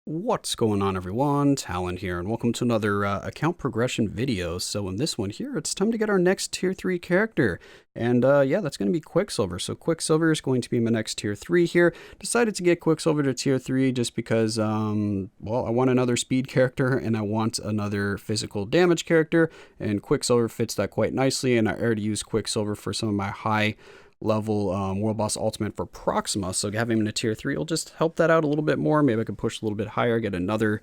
What's going on, everyone? Talen here, and welcome to another account progression video. So in this one here, it's time to get our next tier 3 character. And yeah, that's going to be Quicksilver. So Quicksilver is going to be my next tier 3 here. Decided to get Quicksilver to tier 3 just because, well, I want another speed character and I want another physical damage character. And Quicksilver fits that quite nicely, and I already used Quicksilver for some of my high level World Boss Ultimate for Proxima, so having him in a tier 3 will just help that out a little bit more. Maybe I could push a little bit higher, get another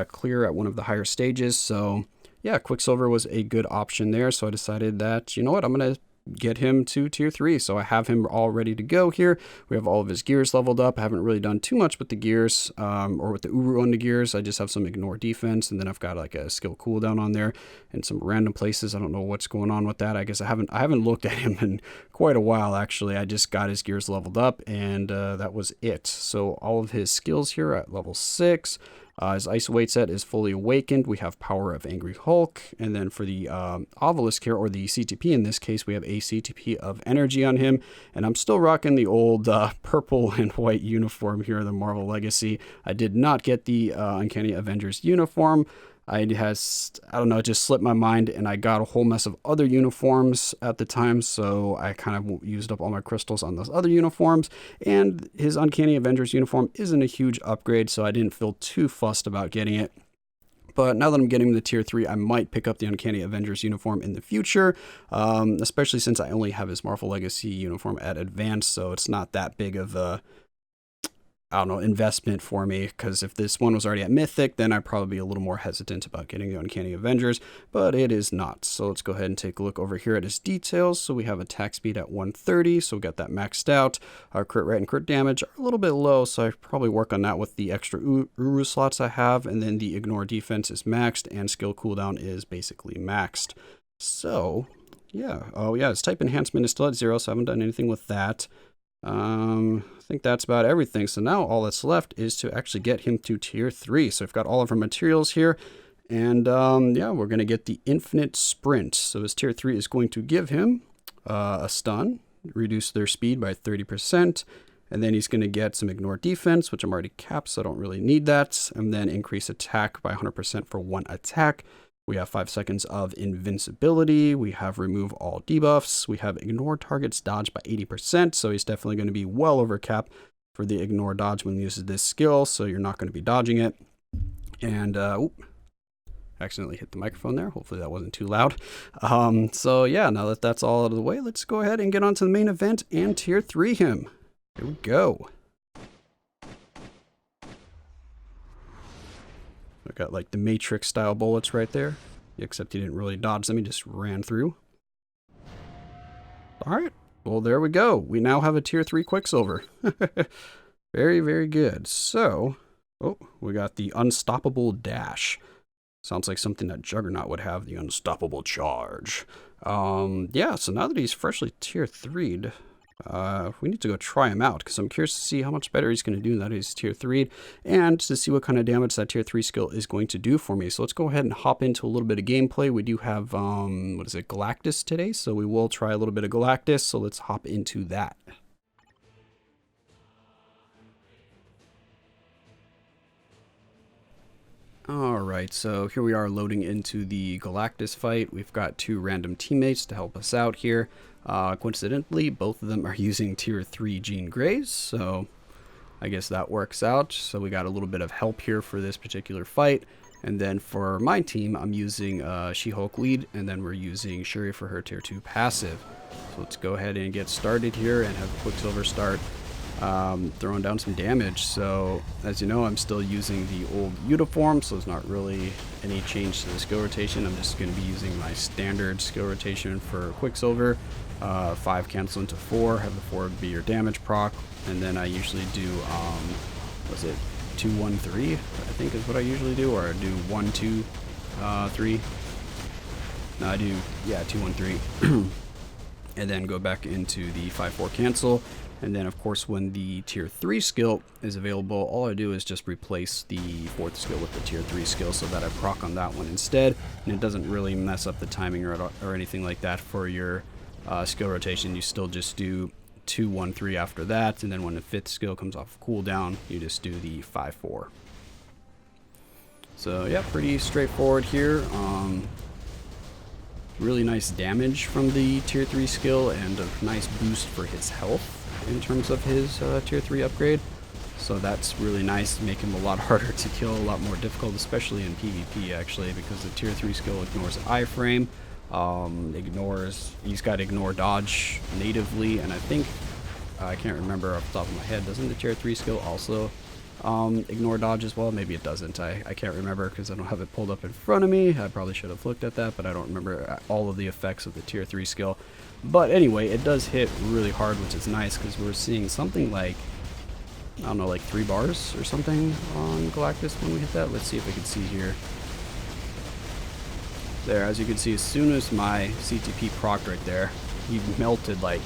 clear at one of the higher stages. So yeah, Quicksilver was a good option there, so I decided that, you know what, I'm going to get him to tier 3. So I have him all ready to go here. We have all of his gears leveled up. I haven't really done too much with the gears or with the Uru on the gears. I just have some ignore defense, and then I've got like a skill cooldown on there and some random places. I don't know what's going on with that. I guess I haven't looked at him in quite a while, actually. I just got his gears leveled up, and that was it. So all of his skills here at level 6. His Ice Weight set is fully awakened. We have Power of Angry Hulk. And then for the Obelisk here, or the CTP in this case, we have a CTP of Energy on him. And I'm still rocking the old purple and white uniform here, the Marvel Legacy. I did not get the Uncanny Avengers uniform. I don't know, it just slipped my mind, and I got a whole mess of other uniforms at the time, so I kind of used up all my crystals on those other uniforms, and his Uncanny Avengers uniform isn't a huge upgrade, so I didn't feel too fussed about getting it. But now that I'm getting the tier 3, I might pick up the Uncanny Avengers uniform in the future, especially since I only have his Marvel Legacy uniform at Advanced, so it's not that big of a investment for me, because if this one was already at Mythic, then I'd probably be a little more hesitant about getting the Uncanny Avengers, but it is not. So let's go ahead and take a look over here at his details. So we have attack speed at 130, so we got that maxed out. Our crit rate and crit damage are a little bit low, so I probably work on that with the extra Uru slots I have, and then the ignore defense is maxed, and skill cooldown is basically maxed. So yeah, oh yeah, his type enhancement is still at 0, so I haven't done anything with that. I think that's about everything. So now all that's left is to actually get him to tier 3. So we've got all of our materials here, and yeah, we're going to get the infinite sprint. So his tier 3 is going to give him a stun, reduce their speed by 30%, and then he's going to get some ignore defense, which I'm already capped, so I don't really need that, and then increase attack by 100% for one attack. We have 5 seconds of invincibility. We have remove all debuffs. We have ignore targets dodge by 80%. So he's definitely going to be well over cap for the ignore dodge when he uses this skill. So you're not going to be dodging it. And, accidentally hit the microphone there. Hopefully that wasn't too loud. So yeah, now that that's all out of the way, let's go ahead and get on to the main event and tier 3 him. Here we go. I got like the Matrix style bullets right there, except he didn't really dodge them, he just ran through. Alright, well there we go. We now have a tier 3 Quicksilver. Very, very good. So, oh, we got the Unstoppable Dash. Sounds like something that Juggernaut would have, the Unstoppable Charge. Yeah, so now that he's freshly tier 3'd, we need to go try him out, because I'm curious to see how much better he's going to do now that he's tier 3, and to see what kind of damage that tier 3 skill is going to do for me. So let's go ahead and hop into a little bit of gameplay. We do have, what is it, Galactus today, so we will try a little bit of Galactus, so let's hop into that. Alright, so here we are loading into the Galactus fight. We've got 2 random teammates to help us out here. Coincidentally, both of them are using tier 3 Jean Greys, so I guess that works out. So we got a little bit of help here for this particular fight. And then for my team, I'm using She-Hulk lead, and then we're using Shuri for her tier 2 passive. So let's go ahead and get started here and have Quicksilver start throwing down some damage. So as you know, I'm still using the old uniform, so there's not really any change to the skill rotation. I'm just going to be using my standard skill rotation for Quicksilver. 5 cancel into 4, have the 4 be your damage proc, and then I usually do was it 2 1 3 I think is what I usually do, or I do 1 2 3. No, I do, yeah, 2 1 3 and then go back into the 5 4 cancel. And then, of course, when the tier 3 skill is available, all I do is just replace the 4th skill with the tier 3 skill so that I proc on that one instead. And it doesn't really mess up the timing or anything like that for your skill rotation. You still just do 2 1 3 after that. And then when the 5th skill comes off cooldown, you just do the 5 4. So yeah, pretty straightforward here. Really nice damage from the tier 3 skill and a nice boost for his health in terms of his tier 3 upgrade. So that's really nice, make him a lot harder to kill, a lot more difficult, especially in PvP actually, because the tier 3 skill ignores iframe, he's got ignore dodge natively, and I think, I can't remember off the top of my head, doesn't the tier 3 skill also ignore dodge as well? Maybe it doesn't. I can't remember because I don't have it pulled up in front of me. I probably should have looked at that, but I don't remember all of the effects of the tier 3 skill. But anyway, it does hit really hard, which is nice because we're seeing something like, I don't know, like 3 bars or something on Galactus when we hit that. Let's see if we can see here. There, as you can see, as soon as my CTP procced right there, he melted like,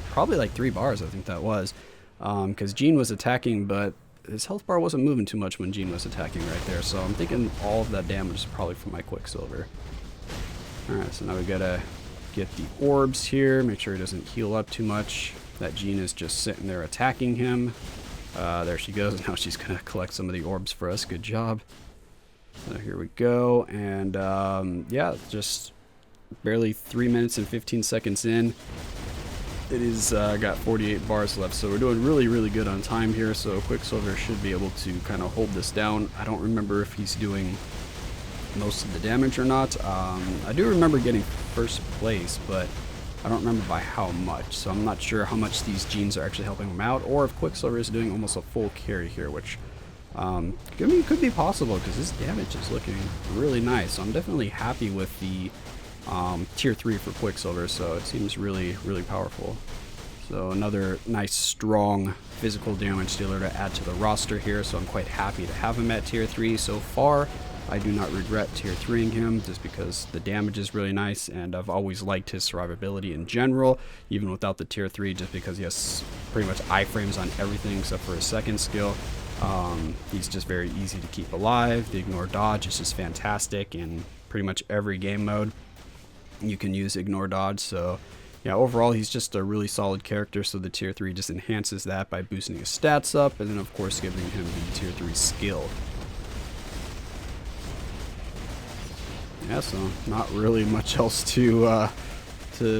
probably like 3 bars, I think that was. Because Gene was attacking, but his health bar wasn't moving too much when Gene was attacking right there. So I'm thinking all of that damage is probably from my Quicksilver. Alright, so now we gotta get the orbs here, make sure he doesn't heal up too much. That Gene is just sitting there attacking him. There she goes. Now she's gonna collect some of the orbs for us. Good job. So here we go. And yeah, just barely 3 minutes and 15 seconds in. It is got 48 bars left, so we're doing really good on time here. So Quicksilver should be able to kind of hold this down. I don't remember if he's doing most of the damage or not. I do remember getting first place, but I don't remember by how much. So I'm not sure how much these genes are actually helping him out, or if Quicksilver is doing almost a full carry here, which could be possible because his damage is looking really nice. So I'm definitely happy with the tier 3 for Quicksilver, so it seems really powerful. So another nice strong physical damage dealer to add to the roster here, so I'm quite happy to have him at tier 3 so far. I do not regret tier 3ing him just because the damage is really nice, and I've always liked his survivability in general, even without the tier 3, just because he has pretty much iframes on everything except for his second skill. He's just very easy to keep alive. The ignore dodge is just fantastic in pretty much every game mode. You can use ignore dodge, so yeah, overall he's just a really solid character, so the tier 3 just enhances that by boosting his stats up, and then of course giving him the tier 3 skill. Yeah, so not really much else to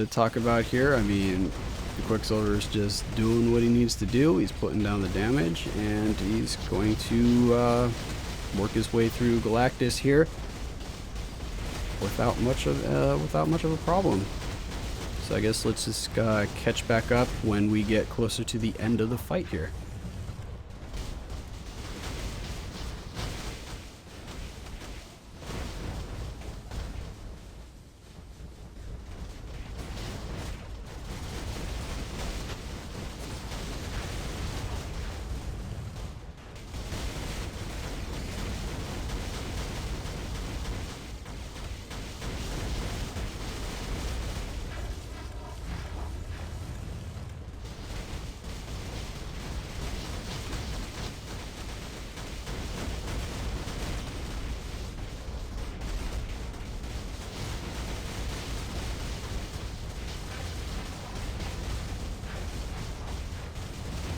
talk about here. I mean, the Quicksilver is just doing what he needs to do. He's putting down the damage, and he's going to work his way through Galactus here without much of a problem. So I guess let's just catch back up when we get closer to the end of the fight here.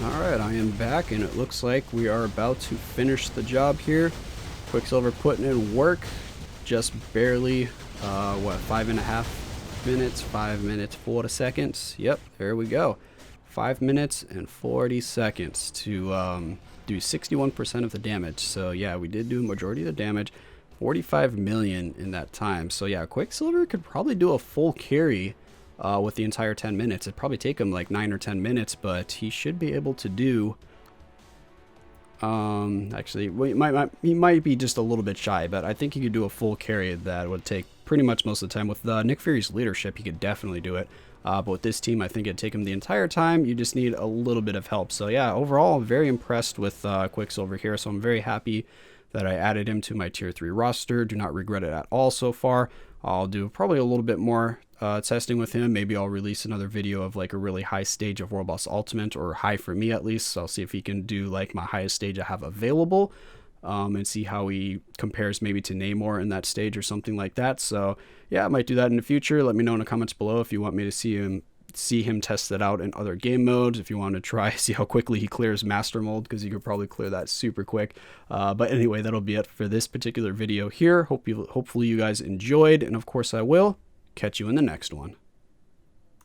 Alright, I am back, and it looks like we are about to finish the job here. Quicksilver putting in work, just barely, 5.5 minutes, 5 minutes, 40 seconds. Yep, there we go. 5 minutes and 40 seconds to do 61% of the damage. So yeah, we did do a majority of the damage, 45 million in that time. So yeah, Quicksilver could probably do a full carry with the entire 10 minutes. It'd probably take him like 9 or 10 minutes, but he should be able to do, actually, he might be just a little bit shy, but I think he could do a full carry that would take pretty much most of the time. With Nick Fury's leadership, he could definitely do it. But with this team, I think it'd take him the entire time. You just need a little bit of help. So yeah, overall, I'm very impressed with Quicksilver here. So I'm very happy that I added him to my tier 3 roster. Do not regret it at all so far. I'll do probably a little bit more testing with him. Maybe I'll release another video of like a really high stage of World Boss Ultimate, or high for me at least. So I'll see if he can do like my highest stage I have available, and see how he compares maybe to Namor in that stage or something like that. So yeah, I might do that in the future. Let me know in the comments below if you want me to see him see him test it out in other game modes if you want to try see how quickly he clears master mold, because you could probably clear that super quick. But anyway, that'll be it for this particular video here. Hopefully you guys enjoyed, and of course I will catch you in the next one.